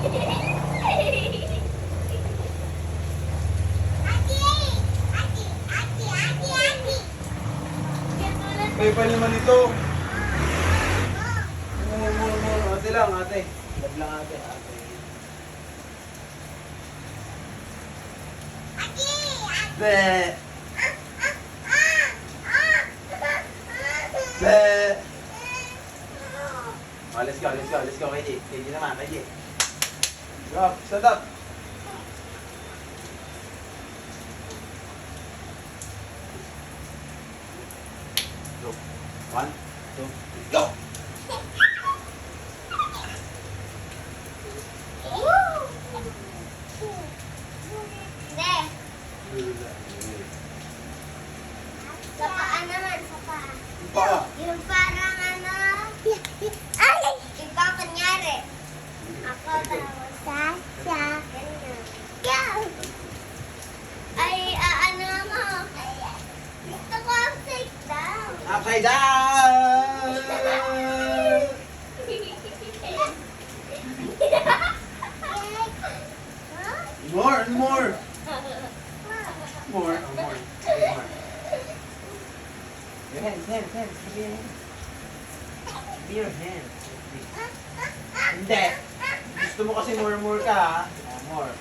Kayo pa naman ito. Ate lang, ate. Love lang ate, ate. Be! Be! Oh, let's go, let's go, let's go, KJ. KJ naman, KJ. Go, stand up. Go. 1, 2, go! Sa paa naman, sa paa. Pa! Yung parang ano. Ay! Ikaw kunyari. Ako tapos sa ganyan. Yeah! Ay, ano mo? Gusto ko upside down. Upside down! More and more! More, oh, more. More. Your hands, hands, hands. Give me your hands. Give me your hands. Hindi. Gusto mo kasi more ka, ha? Ah, more.